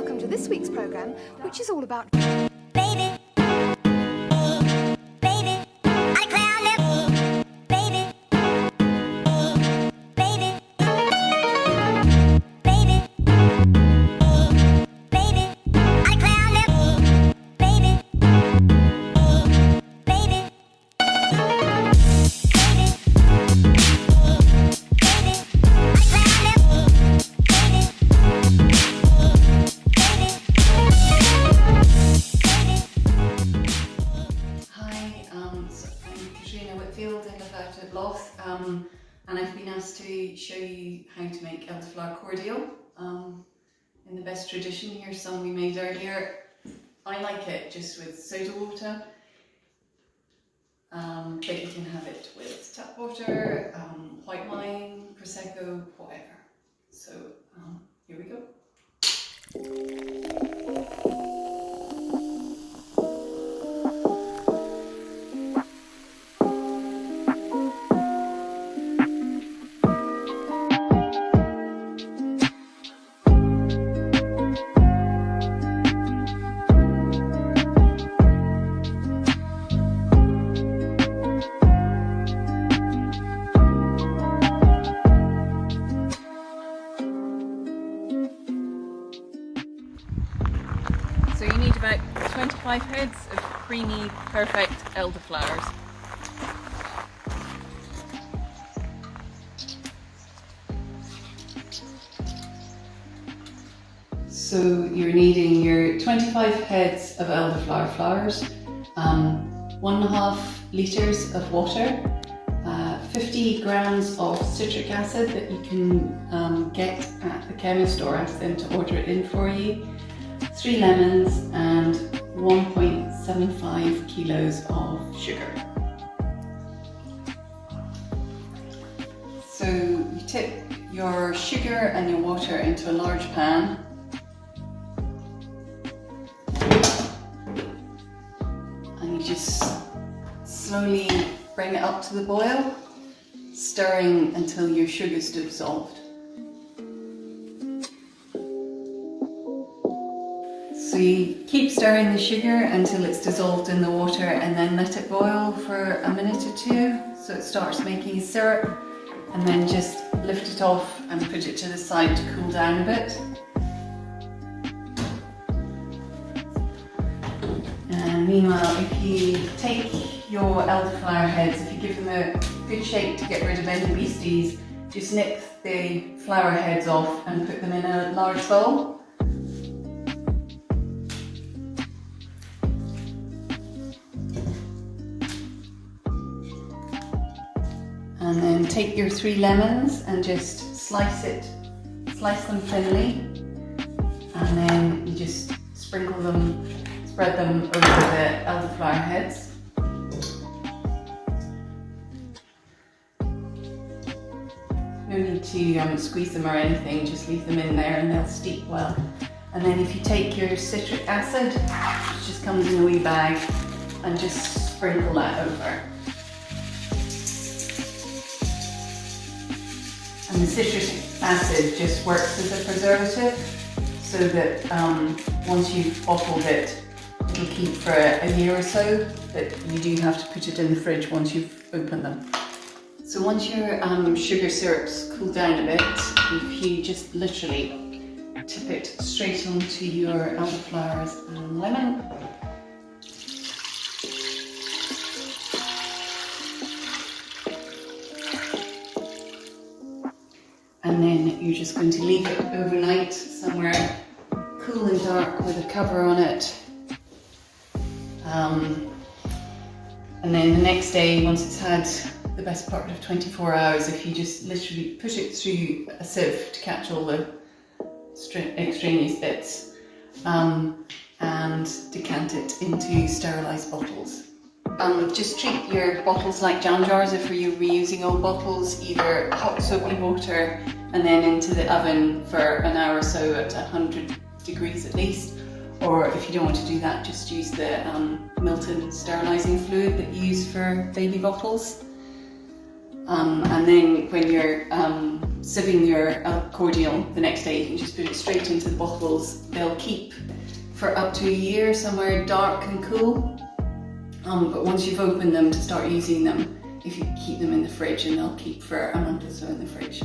welcome to this week's programme, which is all about Baby, baby, I clown him. Baby, baby, baby, baby, I clown him. Baby, baby, and I've been asked to show you how to make Elderflower Cordial in the best tradition. Here's some we made earlier. I like it just with soda water, but you can have it with tap water, white wine, prosecco, whatever. So here we go. So you need about 25 heads of creamy, perfect elderflowers. So you're needing your 25 heads of elderflower flowers, 1.5 litres of water, 50 grams of citric acid that you can get at the chemist or ask them to order it in for you, 3 lemons and 1.75 kilos of sugar. So you tip your sugar and your water into a large pan. And you just slowly bring it up to the boil, stirring until your sugar's dissolved. So you keep stirring the sugar until it's dissolved in the water and then let it boil for a minute or two so it starts making a syrup, and then just lift it off and put it to the side to cool down a bit. And meanwhile, if you take your elderflower heads, if you give them a good shake to get rid of any beasties, just nip the flower heads off and put them in a large bowl. And then take your 3 lemons and just slice them thinly, and then you just spread them over the elderflower heads. No need to squeeze them or anything, just leave them in there and they'll steep well. And then if you take your citric acid, which just comes in a wee bag, and just sprinkle that over. And the citric acid just works as a preservative, so that once you've bottled it, it'll keep for a year or so, but you do have to put it in the fridge once you've opened them. So once your sugar syrup's cooled down a bit, if you just literally tip it straight onto your elderflowers and lemon. And then you're just going to leave it overnight somewhere cool and dark with a cover on it. And then the next day, once it's had the best part of 24 hours, if you just literally push it through a sieve to catch all the extraneous bits, and decant it into sterilised bottles. Just treat your bottles like jam jars if you're reusing old bottles, either hot soapy water and then into the oven for an hour or so at 100 degrees at least, or if you don't want to do that, just use the Milton sterilising fluid that you use for baby bottles. And then when you're sieving your cordial the next day, you can just put it straight into the bottles. They'll keep for up to a year somewhere dark and cool. But once you've opened them to start using them, if you keep them in the fridge, and they'll keep for a month or so in the fridge.